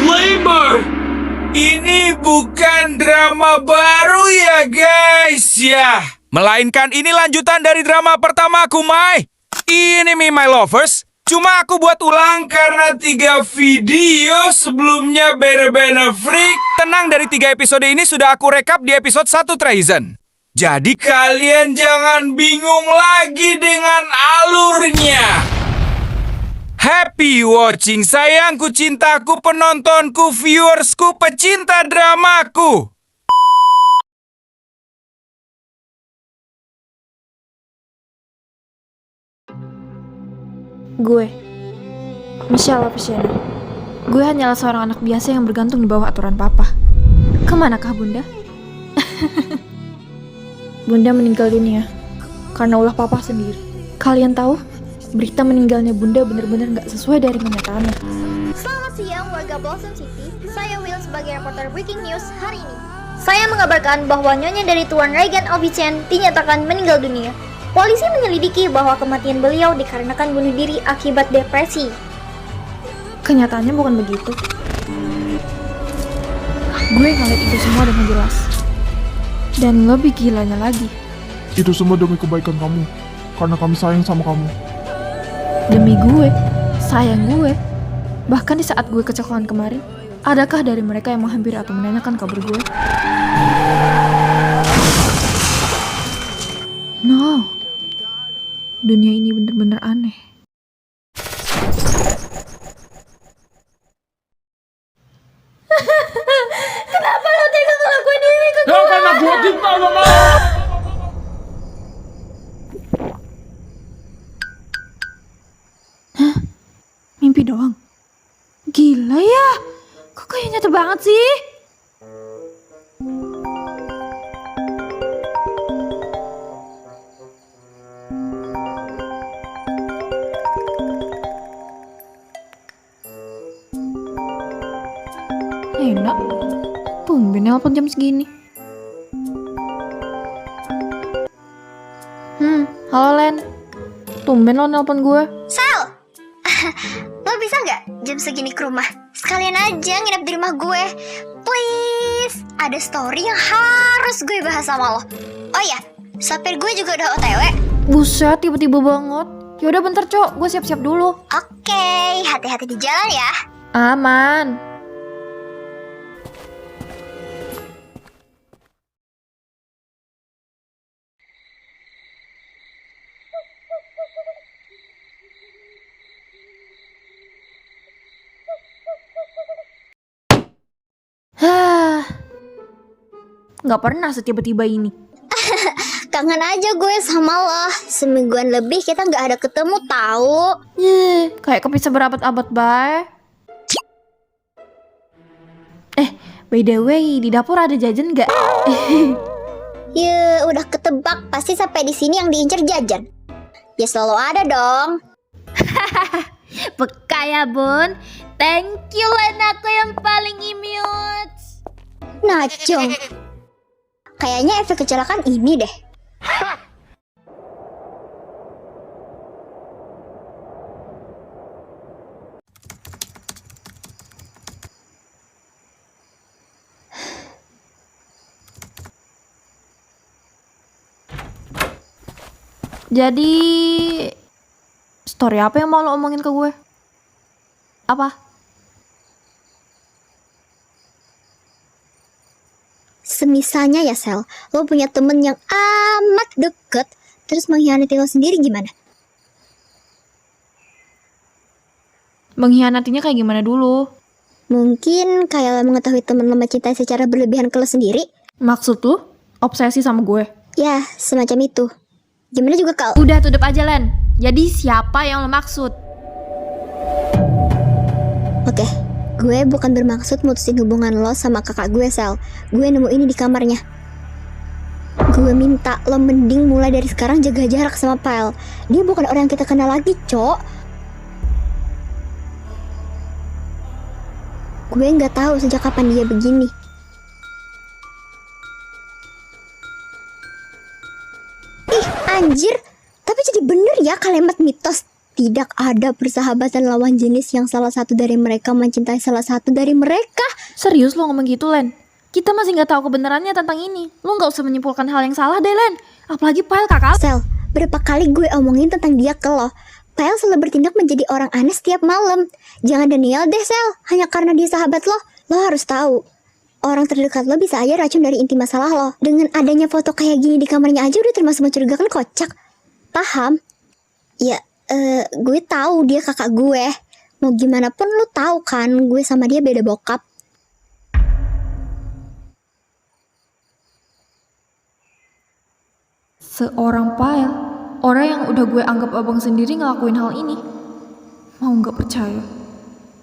labor. Ini bukan drama baru ya guys ya. Melainkan ini lanjutan dari drama pertamaku, Mai. Ini Me My Lovers. Cuma aku buat ulang karena 3 video sebelumnya bener-bener freak. Tenang, dari 3 episode ini sudah aku rekap di episode 1 Treason. Jadi kalian jangan bingung lagi dengan alurnya. Happy watching sayangku, cintaku, penontonku, viewersku, pecinta dramaku. Gue, Michelle Apiciana. Gue hanyalah seorang anak biasa yang bergantung di bawah aturan papa. Kemanakah bunda? Bunda meninggal dunia karena ulah papa sendiri. Kalian tahu, berita meninggalnya bunda benar-benar gak sesuai dari kenyataannya. Selamat siang warga Blossom City. Saya Will sebagai reporter Breaking News hari ini. Saya mengabarkan bahwa nyonya dari Tuan Regan Alvician dinyatakan meninggal dunia. Polisi menyelidiki bahwa kematian beliau dikarenakan bunuh diri akibat depresi. Kenyataannya bukan begitu. Gue ngeliat itu semua dengan jelas. Dan lebih gilanya lagi, Itu semua demi kebaikan kamu, karena kami sayang sama kamu. demi gue, sayang gue. Bahkan di saat gue kecelakaan kemarin, adakah dari mereka yang menghampiri atau menanyakan kabar gue? No. Dunia ini bener-bener aneh. Kenapa lo tega ngelakuin ini ke Ya karena gua cinta sama Mimpi doang. Gila ya. Kok kayak nyata banget sih? Enak. Tumben nelpon jam segini. Halo Len. Tumben lo nelpon gue. Sal! Lo bisa nggak jam segini ke rumah? Sekalian aja nginep di rumah gue. Please, ada story yang harus gue bahas sama lo. Oh iya, supir gue juga udah OTW. Buset, tiba-tiba banget. Yaudah bentar Cok, gue siap-siap dulu. Oke, hati-hati di jalan ya. Aman. Gak pernah setiba-tiba ini. Kangen aja gue sama lo. Semingguan lebih kita nggak ada ketemu tahu. Kayak kepisah berabad-abad bay. By the way, di dapur ada jajan gak? Ya udah ketebak, pasti sampai di sini yang diincer jajan. Ya selalu ada dong. Peka ya bun. Thank you Len, aku yang paling imut. Nacung. Kayaknya efek kecelakaan ini deh. Jadi, story apa yang mau lo omongin ke gue? Apa? Semisalnya ya Sel, lo punya temen yang amat deket, terus mengkhianati lo sendiri gimana? Mengkhianatinya kayak gimana dulu? Mungkin kayak lo mengetahui temen lo mencintai secara berlebihan ke lo sendiri. Maksud lo? Obsesi sama gue? Ya, semacam itu. Gimana juga kau? Udah tutup aja Len. Jadi siapa yang lo maksud? Oke, gue bukan bermaksud mutusin hubungan lo sama kakak gue Sel. Gue nemu ini di kamarnya. Gue minta lo mending mulai dari sekarang jaga jarak sama Pyle. Dia bukan orang yang kita kenal lagi, Cok. Gue nggak tahu sejak kapan dia begini. Ih, anjir. Tapi jadi bener ya kalimat mitos. Tidak ada persahabatan lawan jenis yang salah satu dari mereka mencintai salah satu dari mereka. Serius lo ngomong gitu, Len? Kita masih nggak tahu kebenarannya tentang ini. Lo nggak usah menyimpulkan hal yang salah deh, Len. Apalagi Pyle, kakak. Sel, berapa kali gue omongin tentang dia ke lo. Pyle selalu bertindak menjadi orang aneh setiap malam. Jangan Daniel deh, Sel. Hanya karena dia sahabat lo. Lo harus tahu. Orang terdekat lo bisa aja racun dari inti masalah lo. Dengan adanya foto kayak gini di kamarnya aja udah termasuk mencurigakan, kocak. Paham? Ya, gue tahu dia kakak gue. Mau gimana pun lo tahu kan, gue sama dia beda bokap. Seorang Pyle, orang yang udah gue anggap abang sendiri ngelakuin hal ini. Mau nggak percaya?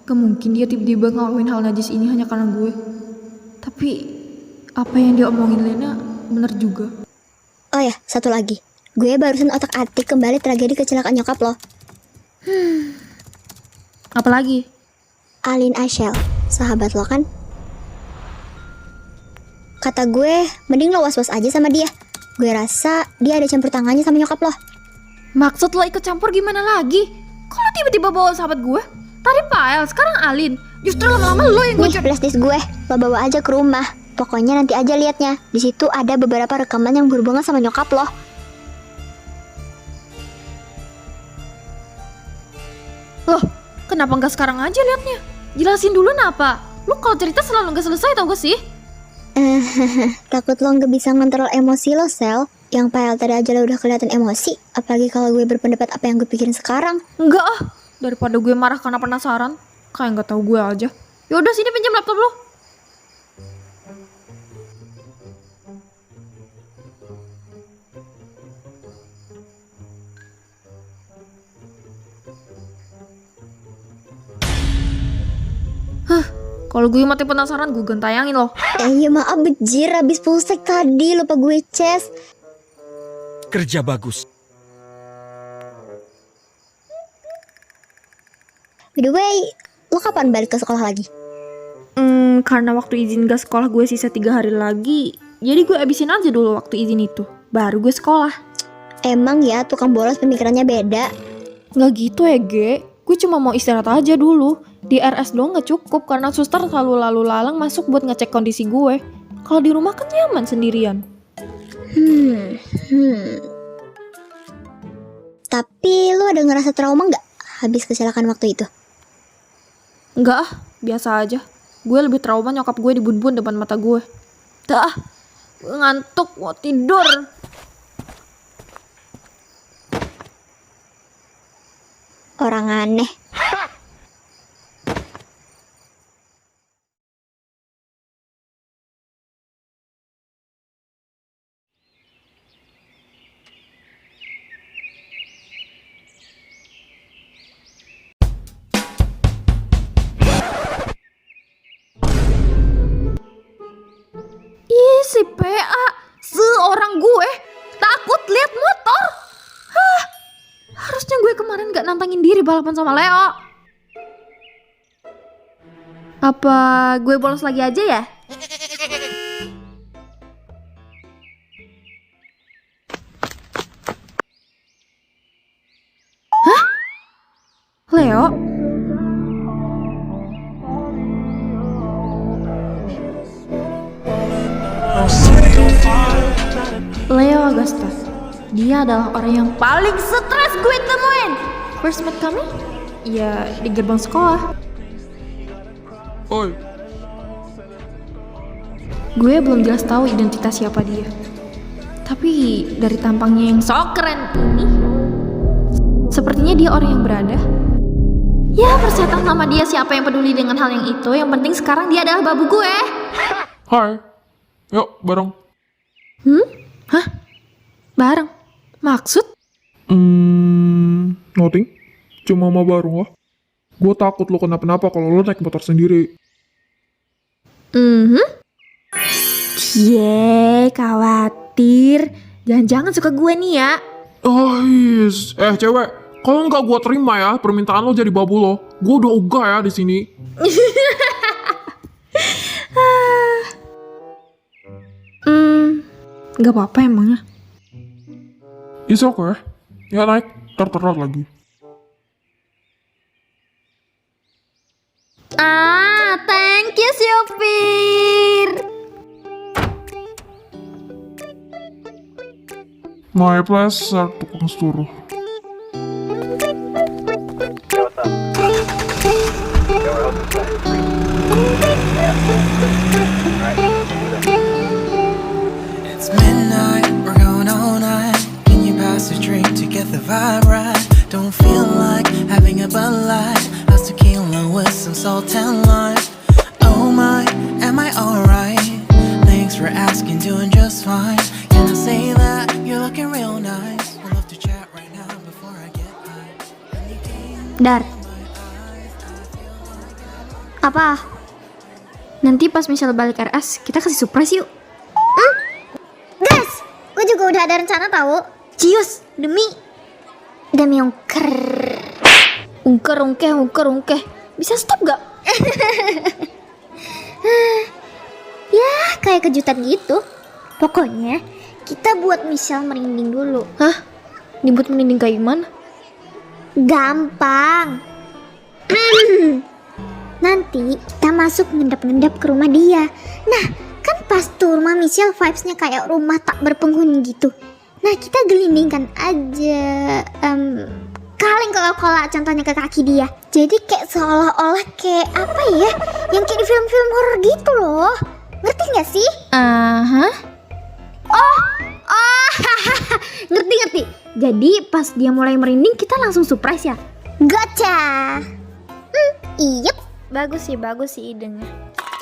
Gak mungkin dia tiba-tiba ngelakuin hal najis ini hanya karena gue. Tapi apa yang dia omongin Lena bener juga. Oh ya, satu lagi. Gue barusan otak-atik kembali tragedi kecelakaan nyokap lo. Apalagi? Alin Ashel, sahabat lo kan? Kata gue, mending lo was-was aja sama dia. Gue rasa dia ada campur tangannya sama nyokap lo. Maksud lo ikut campur gimana lagi? Kok lo tiba-tiba bawa sahabat gue? Tadi Pyle, sekarang Alin. Justru lama-lama lo yang Nih, flashdisk gue, lo bawa aja ke rumah. Pokoknya nanti aja liatnya. Di situ ada beberapa rekaman yang berhubungan sama nyokap lo. Loh, kenapa nggak sekarang aja liatnya? Jelasin dulu napa? Lo kalau cerita selalu nggak selesai tau gak sih? Takut lo nggak bisa ngontrol emosi lo, Sel. Yang Pyle tadi aja lo udah kelihatan emosi. Apalagi kalau gue berpendapat apa yang gue pikirin sekarang. Enggak ah, daripada gue marah karena penasaran. Kayak nggak tahu gue aja. Yaudah sini pinjam laptop lo. Kalau gue mati penasaran gue gentayangin loh. Ya maaf bejir, abis polsek tadi lupa gue ces. Kerja bagus. By the way, lo kapan balik ke sekolah lagi? Karena waktu izin gak sekolah gue sisa 3 hari lagi. Jadi gue abisin aja dulu waktu izin itu. Baru gue sekolah. Emang ya tukang bolos pemikirannya beda. Nggak gitu ya, Ge. Gue cuma mau istirahat aja dulu. Di RS doang nggak cukup karena suster selalu lalu lalang masuk buat ngecek kondisi gue. Kalau di rumah kan nyaman sendirian. Tapi lo ada ngerasa trauma nggak habis kecelakaan waktu itu? Enggak ah, biasa aja. Gue lebih trauma nyokap gue dibun-bun depan mata gue. Dah ah, gue ngantuk, mau tidur. Orang aneh. Ih, si PA, seorang gue takut lihat motor. Hah, harusnya gue kemarin gak nantangin diri balapan sama Leo. Apa gue bolos lagi aja ya? Hah? Leo? Leo Agusta. Dia adalah orang yang paling stres gue temuin. First met kami? Ya di gerbang sekolah. Oi, Gue belum jelas tahu identitas siapa dia. Tapi dari tampangnya yang sok keren ini, sepertinya dia orang yang berada. Ya persetan sama dia, siapa yang peduli dengan hal yang itu. Yang penting sekarang dia adalah babu gue. hai. Yuk, bareng. Hah? Bareng? Maksud? Nothing. Cuma mau bareng lah. Gue takut lo kenapa-napa kalau lo naik motor sendiri. Cie, khawatir. Jangan-jangan suka gue nih ya. Ais, cewek, kalau nggak gue terima ya permintaan lo jadi babu lo. Gue udah ogah ya di sini. Gak apa-apa emangnya. Is okay. Ya naik, terterat lagi. Thank you supir. My pleasure, tukang suruh. It's midnight, we're going all night. Can you pass a drink to get the vibe right? Don't feel like having a Bud Light. How's tequila with some salt and lime? Oh my, am I alright? Thanks for asking, doing just fine. Can I say that you're looking real nice? We'll love to chat right now before I get high. Dar. Apa? Nanti pas Michelle balik RS, kita kasih surprise yuk. Guys, gue juga udah ada rencana tahu. Cius, demi ungker. Ungker. Bisa stop gak? Ya, kayak kejutan gitu. Pokoknya, kita buat Michelle merinding dulu. Hah? Dibuat merinding kayak gimana? Gampang. Nanti kita masuk ngendap-ngendap ke rumah dia. Nah, kan pas tuh rumah Michelle vibes-nya kayak rumah tak berpenghuni gitu. Nah, kita gelindingkan aja kaleng Coca-Cola contohnya ke kaki dia. Jadi kayak seolah-olah kayak apa ya, yang kayak di film-film horor gitu loh. Ngerti gak sih? Ngerti. Jadi pas dia mulai merinding kita langsung surprise ya? Gotcha. Iya. Bagus sih idenya.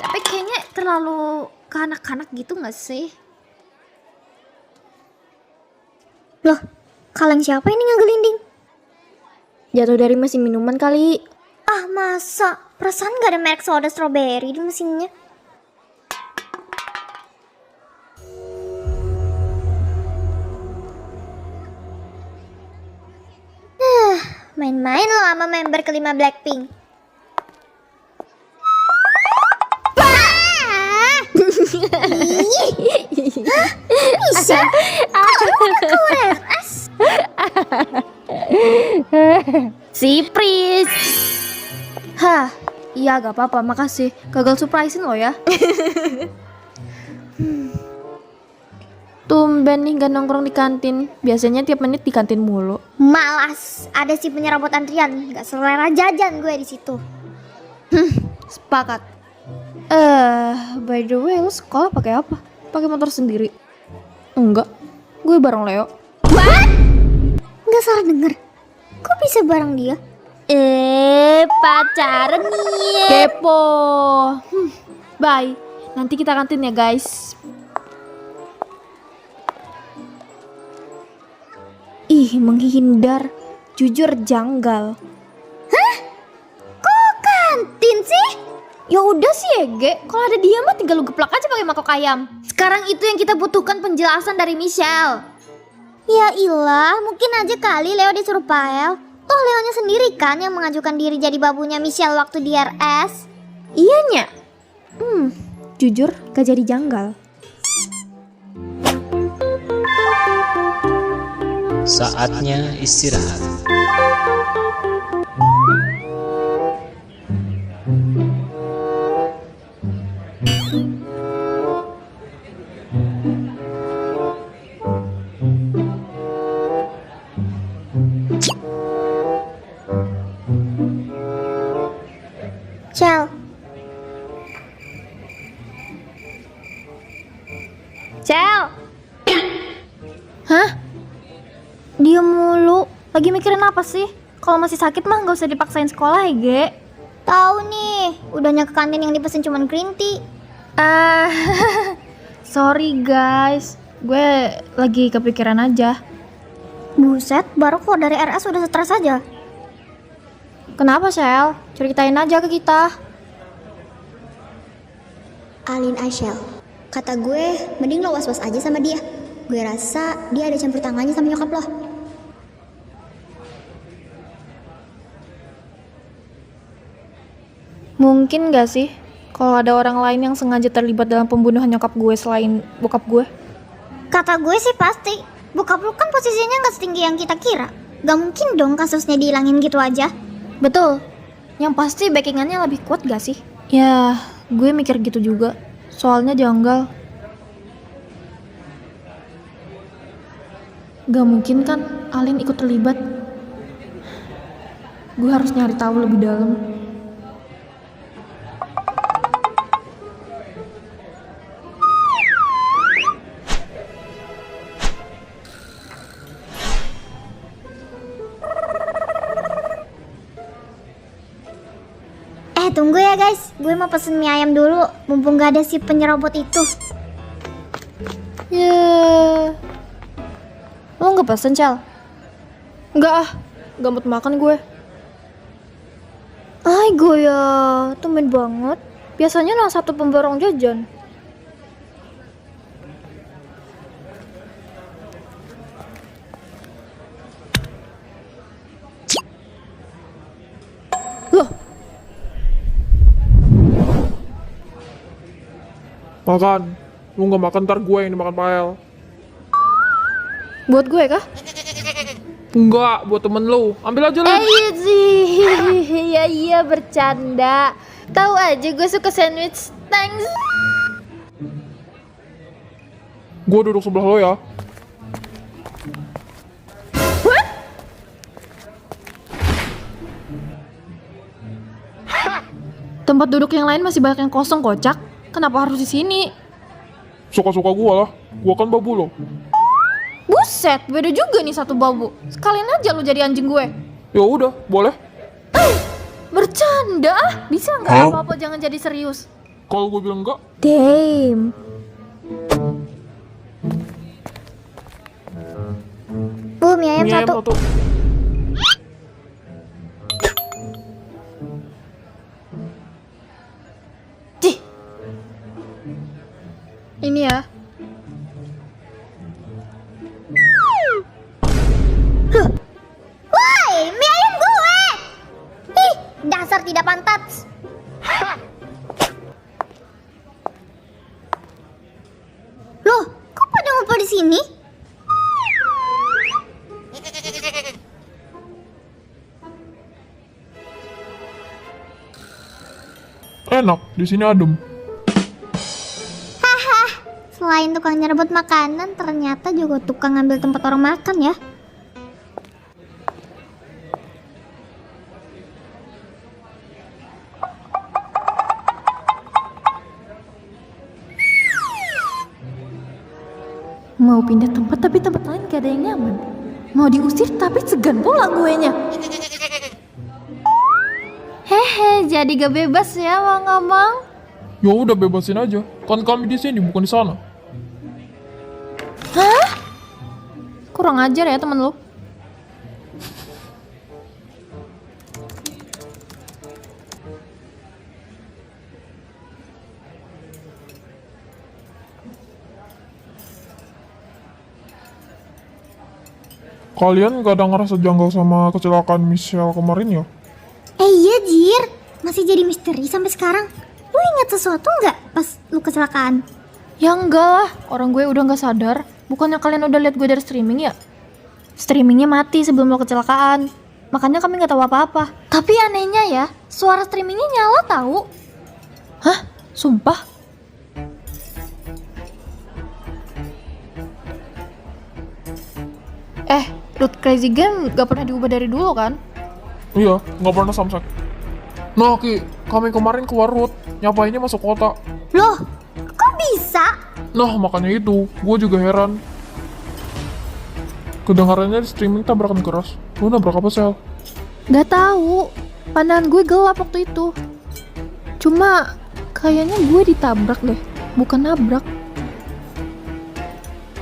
Tapi kayaknya terlalu kanak-kanak gitu gak sih? Loh, kaleng siapa ini ngegelinding? Jatuh dari mesin minuman kali. Ah, masa? Perasaan gak ada merek soda strawberry di mesinnya. Main-main lo sama member kelima Blackpink. Bisa? Si Pris. Hah, iya gak apa-apa, makasih. Gagal surprisein lo ya. Tumben nih gak nongkrong di kantin. Biasanya tiap menit di kantin mulu. Malas, ada si penyerobot antrian, gak selera jajan gue di situ. Sepakat. By the way, lo sekolah pakai apa? Pakai motor sendiri? Enggak, gue bareng Leo. What? Gak salah denger. Kok bisa bareng dia? Pacaran nih. Kepo. Bye. Nanti kita kantin ya guys. Ih, menghindar. Jujur janggal. Kok kantin sih? Ya udah sih Ege, kalau ada dia mah tinggal lu geplak aja pakai mangkok ayam. Sekarang itu yang kita butuhkan, penjelasan dari Michelle. Ya ilah, mungkin aja kali Leo disuruh Pael. Toh Leonya sendiri kan yang mengajukan diri jadi babunya Michelle waktu di RS. Iyanya. Jujur gak jadi janggal. Saatnya istirahat. Cel, Cel. Hah? Dia mulu. Lagi mikirin apa sih? Kalau masih sakit mah gak usah dipaksain sekolah ya, Ge. tahu nih, udahnya ke kantin yang dipesen cuman green tea. Sorry guys, gue lagi kepikiran aja. Buset, baru kok dari RS udah stres aja. Kenapa, Shell? Ceritain aja ke kita. Alin Aisyel, kata gue mending lo was-was aja sama dia. Gue rasa dia ada campur tangannya sama nyokap lo. Mungkin gak sih kalau ada orang lain yang sengaja terlibat dalam pembunuhan nyokap gue selain bokap gue? Kata gue sih pasti. Bokap lo kan posisinya gak setinggi yang kita kira. Gak mungkin dong kasusnya dihilangin gitu aja. Betul. Yang pasti backingannya lebih kuat gak sih? Ya, gue mikir gitu juga. Soalnya janggal. Gak mungkin kan Alin ikut terlibat. Gue harus nyari tahu lebih dalam. Tunggu ya guys, gue mau pesen mie ayam dulu, mumpung gak ada si penyerobot itu. Ya, lo nggak pesen Cel? Nggak gak mood makan gue. Ay gue ya, tumben banget. Biasanya nang satu pemborong jajan. Loh, Makan. Lu nggak makan ntar gue yang dimakan Pael. buat gue kah? Enggak, buat temen lu. Ambil aja lah. Iya sih, iya bercanda. Tahu aja gue suka sandwich. Thanks. Gue duduk sebelah lo ya. Tempat duduk yang lain masih banyak yang kosong, kocak. Kenapa harus di sini? Suka-suka gue lah. Gue kan babu lo. Buset, beda juga nih satu babu. Sekalian aja lu jadi anjing gue. Ya udah, boleh. Bercanda, bisa nggak apa-apa jangan jadi serius. Kalau gue bilang enggak, Damn. Bu, mie ayam mie ayam satu. satu. Cih. Ini ya. Woi, mie ayam gue. Ih, dasar tidak pantas. Loh, kok pada ngumpul di sini? Enak, di sini adem. Selain tukang nyerebut makanan, ternyata juga tukang ngambil tempat orang makan ya. Mau pindah tempat tapi tempat lain gak ada yang nyaman. Mau diusir tapi segan pulang guenya. Hehe, jadi gak bebas ya mau ngomong. Ya udah bebasin aja. Kan kami di sini bukan di sana. Kurang ajar ya temen lu. Kalian gak ada ngerasa janggal sama kecelakaan Michelle kemarin ya? Iya Jir, masih jadi misteri sampai sekarang. Lu ingat sesuatu nggak pas lu kecelakaan? Ya enggak lah, orang gue udah gak sadar. Bukannya kalian udah lihat gue dari streaming ya? Streamingnya mati sebelum lo kecelakaan. Makanya kami gak tahu apa-apa. Tapi anehnya ya, suara streamingnya nyala tahu. Hah? Sumpah? Root Crazy Game gak pernah diubah dari dulu kan? Iya, gak pernah samsak. Nah Ki, kami kemarin keluar route, nyapainnya masuk kota. Loh, kok bisa? Nah makanya itu, gue juga heran. Kedengarannya di streaming tabrakan keras. Lu nabrak apa Sel? Gak tahu. Pandangan gue gelap waktu itu. Cuma kayaknya gue ditabrak deh, bukan nabrak.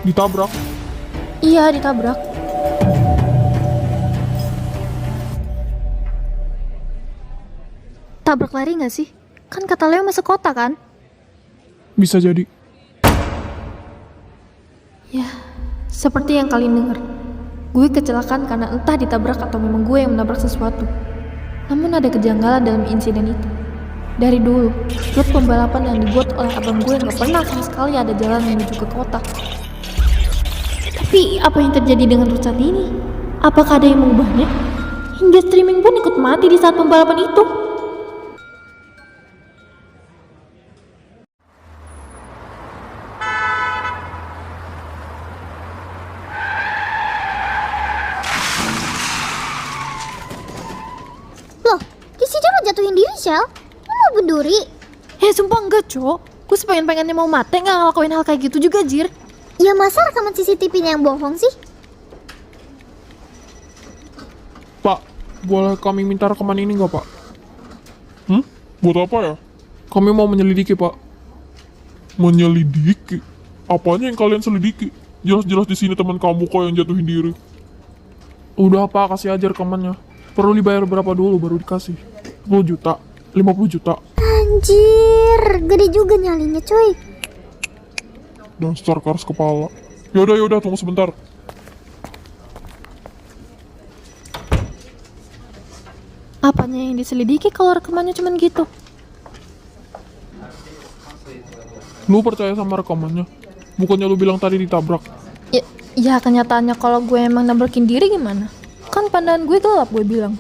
Ditabrak? Iya, ditabrak. Tabrak lari gak sih? Kan kata Leo masuk kota kan? Bisa jadi. Ya, seperti yang kalian dengar. Gue kecelakaan karena entah ditabrak atau memang gue yang menabrak sesuatu. Namun ada kejanggalan dalam insiden itu. Dari dulu, rute pembalapan yang dibuat oleh abang gue gak pernah sama sekali ada jalan menuju ke kota. Tapi apa yang terjadi dengan rute saat ini? Apakah ada yang mengubahnya? Hingga streaming pun ikut mati di saat pembalapan itu. Shell, lu mau bunuh diri? Sumpah enggak, Cok. Gue sepengen-pengennya mau mati nggak ngelakuin hal kayak gitu juga, Jir. Ya masa rekaman CCTV-nya yang bohong sih? Pak, boleh kami minta rekaman ini nggak, Pak? Buat apa ya? Kami mau menyelidiki, Pak. Menyelidiki? Apanya yang kalian selidiki? Jelas-jelas di sini teman kamu kok yang jatuhin diri. Udah, Pak, kasih aja rekamannya. Perlu dibayar berapa dulu baru dikasih? 10 juta? 50 juta? Anjir, gede juga nyalinya coy. Dasar keras kepala. Yaudah, tunggu sebentar. Apanya yang diselidiki kalau rekamannya cuman gitu? Lu percaya sama rekamannya? Bukannya lu bilang tadi ditabrak? Ya kenyataannya kalau gue emang nabrakin diri gimana? Kan pandangan gue gelap, gue bilang.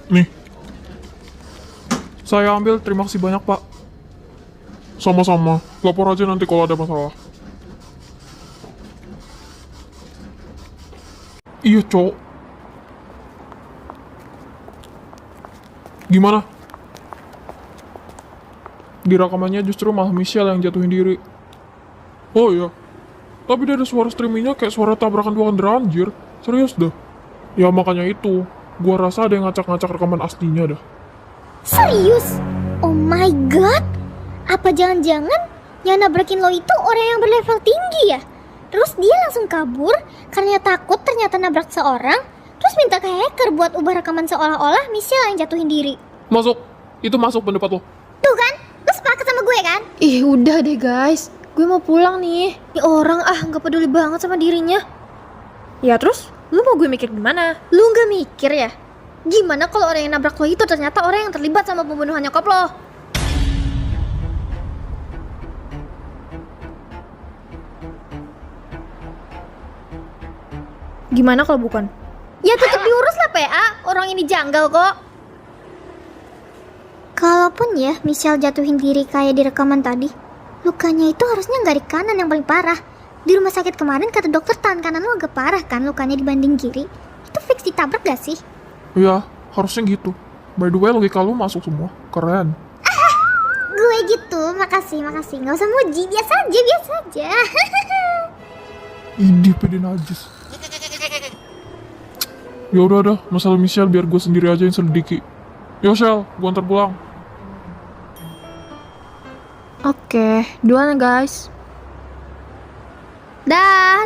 Nih. Saya ambil, terima kasih banyak, Pak. Sama-sama. Lapor aja nanti kalau ada masalah. Iya, Cok. Gimana? Di rekamannya justru malah Michelle yang jatuhin diri. Oh iya. Tapi dari suara streamingnya kayak suara tabrakan dua kendaraan, anjir. Serius dah. Ya makanya itu. Gua rasa ada yang ngacak-ngacak rekaman aslinya dah. Serius? Oh my god. Apa jangan-jangan yang nabrakin lo itu orang yang berlevel tinggi ya? Terus dia langsung kabur karena takut ternyata nabrak seorang, terus minta ke hacker buat ubah rekaman seolah-olah Michelle yang jatuhin diri. Masuk. Itu masuk pendapat lo. Tuh kan? Lo sepakat sama gue kan? Udah deh guys, gue mau pulang nih. Ini orang nggak peduli banget sama dirinya. Ya terus, lu mau gue mikir gimana? Lu gak mikir ya? Gimana kalau orang yang nabrak lo itu ternyata orang yang terlibat sama pembunuhan nyokap lo? Gimana kalau bukan? Ya tetap diurus lah PA, orang ini janggal kok. Kalaupun ya Michelle jatuhin diri kayak di rekaman tadi, lukanya itu harusnya nggak di kanan yang paling parah. Di rumah sakit kemarin kata dokter tangan kanan lo agak parah kan lukanya dibanding kiri. Itu fix ditabrak gak sih? Iya, harusnya gitu. By the way, logika lu masuk semua. Keren. Gue gitu, makasih. Nggak usah muji, biasa aja. Ide pede najis. Ya udah, masalah Michelle biar gue sendiri aja yang selidiki. Yo Shell, gue antar pulang. Oke, duluan ya guys. Dah.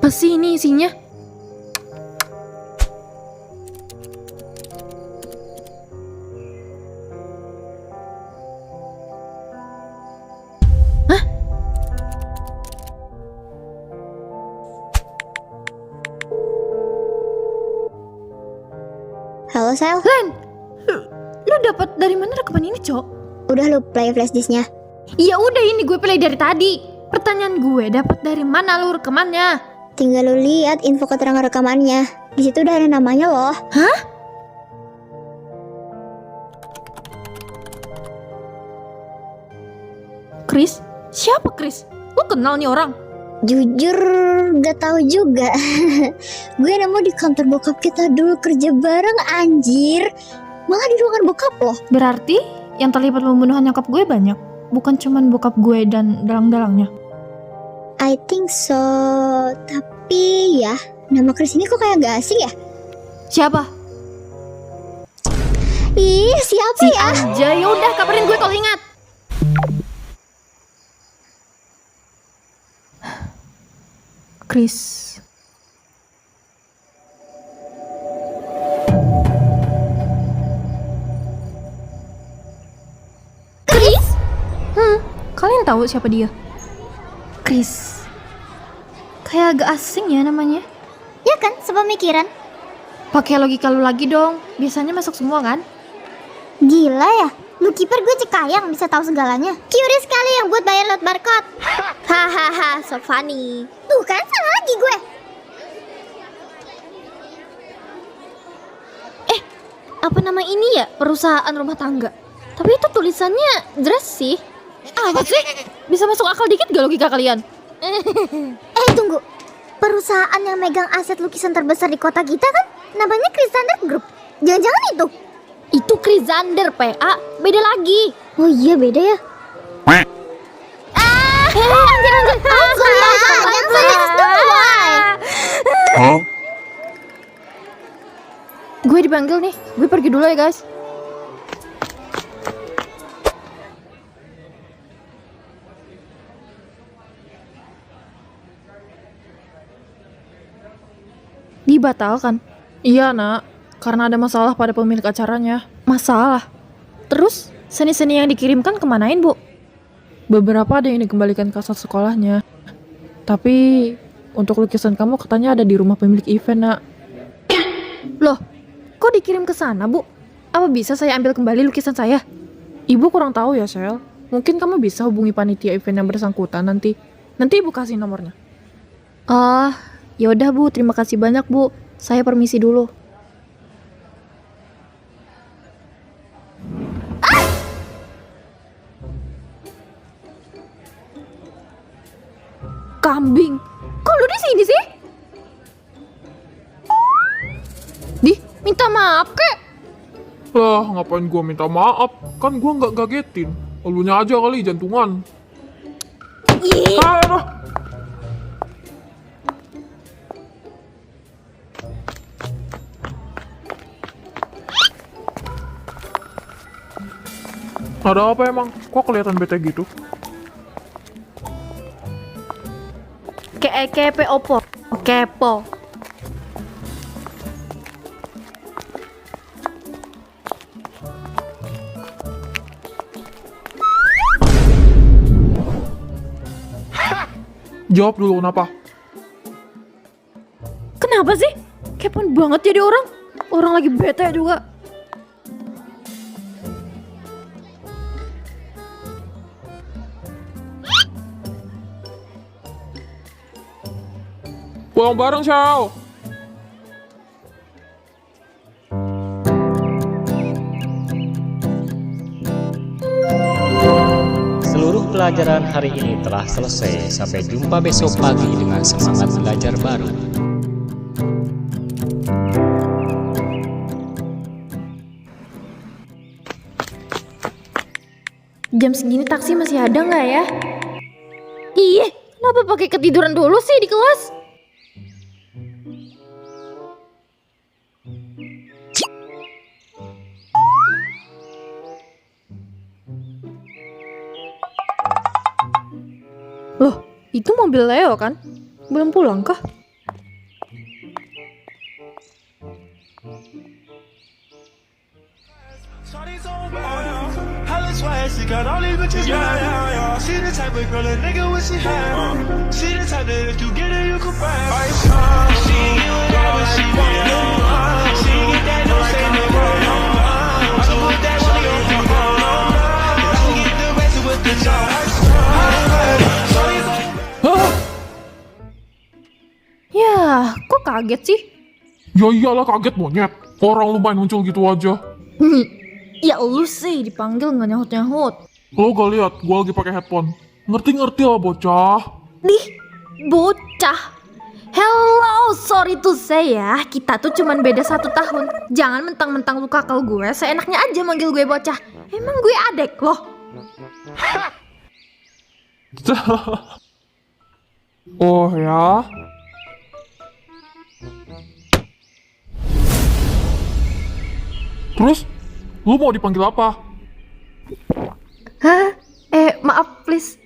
Apa sih ini isinya? Hah? Halo Sel, Len, lu dapat dari mana rekaman ini, Cok? udah lu play flashdisknya? Iya udah, ini gue play dari tadi. Pertanyaan gue, dapat dari mana lu rekamannya? Tinggal lu lihat info keterangan rekamannya. Di situ udah ada namanya loh. Hah? Chris? Siapa Chris? Lu kenal nih orang? Jujur gak tahu juga. Gue nemu di kantor bokap kita dulu kerja bareng anjir. Malah di ruangan bokap loh. Berarti yang terlibat pembunuhan nyokap gue banyak. Bukan cuman bokap gue dan dalang-dalangnya. I think so. Tapi ya, nama Chris ini kok kayak gak asing ya? Siapa? Ih, siapa ya? Aja, yaudah kabarin gue kalau ingat. Chris. Chris? Kalian tahu siapa dia? Chris. Kayak agak asing ya namanya. Ya kan, sepemikiran. Pakai logika lu lagi dong. Biasanya masuk semua kan? Gila ya, lu kiper gue cekayang bisa tahu segalanya. Curious sekali yang buat bayar lewat barcode. Hahaha, so funny. Tuh kan salah lagi gue. Apa nama ini ya? Perusahaan rumah tangga. Tapi itu tulisannya dress sih. Apa sih? Bisa masuk akal dikit gak logika kalian? Tunggu. Perusahaan yang megang aset lukisan terbesar di kota kita kan? Namanya Krisander Group. Jangan-jangan itu? Itu Krisander, PA. Beda lagi. Oh iya, beda ya. Anjir. Yang serius dong, boy. Gue dipanggil nih. Gue pergi dulu ya, guys. Dibatalkan? Iya nak, karena ada masalah pada pemilik acaranya. Masalah? Terus, seni-seni yang dikirimkan kemanain, Bu? Beberapa ada yang dikembalikan ke asal sekolahnya. Tapi, untuk lukisan kamu katanya ada di rumah pemilik event nak. Loh, kok dikirim ke sana, Bu? Apa bisa saya ambil kembali lukisan saya? Ibu kurang tahu ya, Shell. Mungkin kamu bisa hubungi panitia event yang bersangkutan nanti. Nanti ibu kasih nomornya. Ah, yaudah Bu, terima kasih banyak Bu. Saya permisi dulu. Kambing, kok lu di sini sih? Minta maaf kek. Lah, ngapain gua minta maaf? Kan gua nggak gagetin. Elunya aja kali jantungan. Aduh. Ada apa emang? Kok kelihatan bete gitu? Kepe opo? Kepo. Jawab dulu kenapa? Kenapa sih? Kepoan banget jadi orang. Orang lagi bete juga. Pulang bareng, Shao. Seluruh pelajaran hari ini telah selesai. Sampai jumpa besok pagi dengan semangat belajar baru. Jam segini taksi masih ada nggak ya? Ih, kenapa pakai ketiduran dulu sih di kelas? Loh, itu mobil Leo kan? Belum pulang kah? Shawty's on fire. Holla twice, she got all these bitches mad. She the type of girl a nigga wish she had. She the type that if you get her, you can find. She get whatever she want. She get that no say no wrong. I can put that money on your phone. I can get the rest with the job. Yah, kok kaget sih? Ya iyalah kaget monyet. Orang lu main muncul gitu aja. Ya lu sih dipanggil nggak nyahut-nyahut. Lo gak lihat gua lagi pakai headphone. Ngerti-ngerti lah bocah. Dih, bocah. Hello, sorry to say ya, kita tuh cuman beda 1 tahun. Jangan mentang-mentang lu kakak gue, seenaknya aja manggil gue bocah. Emang gue adek loh. Oh ya. Terus, lu mau dipanggil apa? Hah? Maaf please.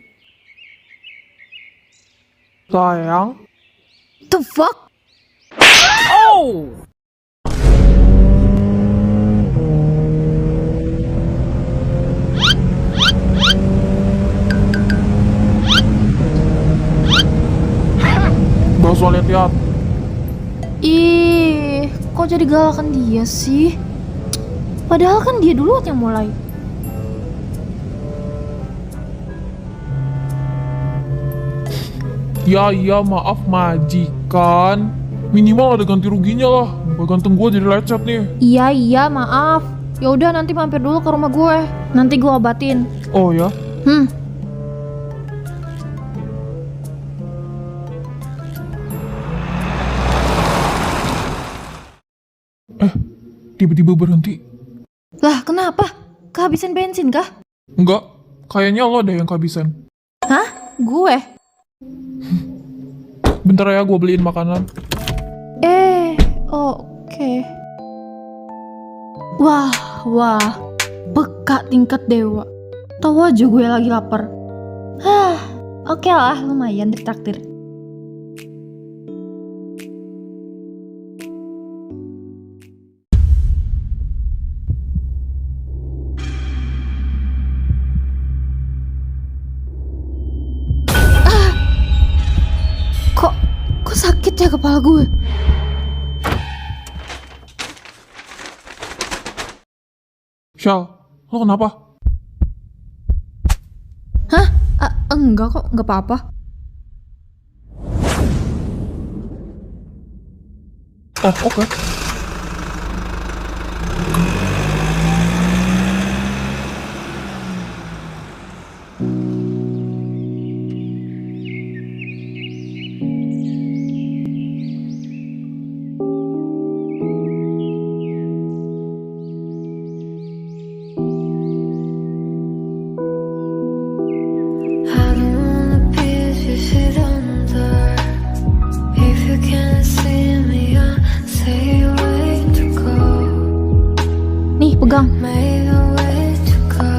Sayang. The fuck? Gak usah lihat-lihat. Ih, kok jadi galakan dia sih? Padahal kan dia duluan yang mulai. Ya iya maaf majikan. Minimal ada ganti ruginya lah. Gak ganteng gue jadi lecet nih. Iya, maaf. Ya udah nanti mampir dulu ke rumah gue. Nanti gue obatin. Oh ya? Tiba-tiba berhenti. Lah, kenapa? Kehabisan bensin kah? Enggak, kayaknya lo ada yang kehabisan. Hah? Gue? Bentar ya, gue beliin makanan. Oke. Wah, peka tingkat dewa. Tahu aja gue lagi lapar. Oke lah, lumayan ditraktir. Kok sakit ya kepala gue? Shal, lo kenapa? Hah? Enggak kok, enggak apa-apa. Oh, oke. I don't wanna be if you sit under. If you can't see me, I say way to go. Nih, pegang. Maybe way to go.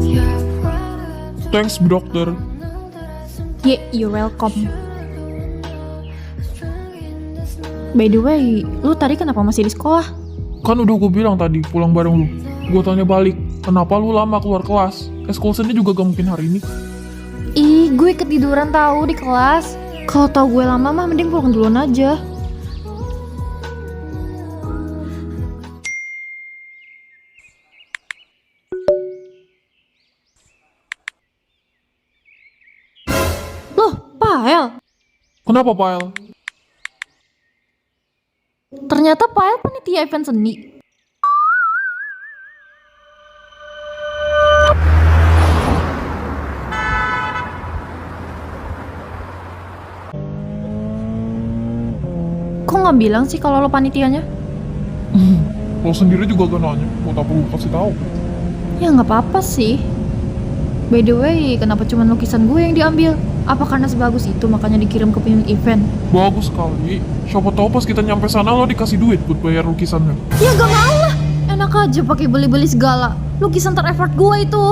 Yeah, right. Thanks, dokter. Yeah, you're welcome. By the way, lu tadi kenapa masih di sekolah? Kan udah gue bilang tadi, pulang bareng lu. Gue tanya balik, kenapa lu lama keluar kelas? Excursionnya juga gak mungkin hari ini. Ih, gue ketiduran tahu di kelas. Kalau tahu gue lama mah mending pulang duluan aja. Loh, Pael. Kenapa, Pael? Ternyata Pael panitia event seni. Kok nggak bilang sih kalau lo panitianya? Lo sendiri juga gak nanya, buat apa gue kasih tahu? Ya nggak apa-apa sih. By the way, kenapa cuma lukisan gue yang diambil? Apa karena sebagus itu makanya dikirim ke pemilik event? Bagus sekali. Siapa tahu pas kita nyampe sana lo dikasih duit buat bayar lukisannya. Ya gak mau lah. Enak aja pakai beli-beli segala. Lukisan ter-effort gue itu.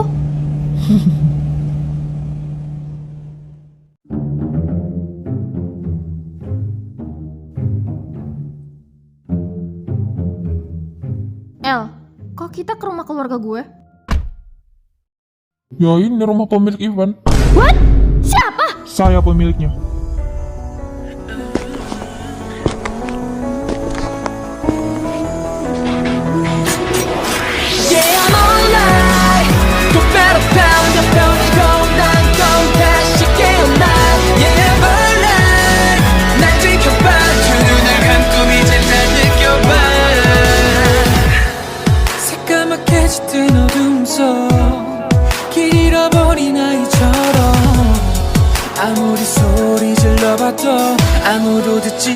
El, kok kita ke rumah keluarga gue? Ya ini rumah pemilik event. What? Siapa? Saya pemiliknya. 새까맣게 짙은 어둠 속 길 잃어버린 아이처럼 아무리 소리 질러봐도 아무도 듣지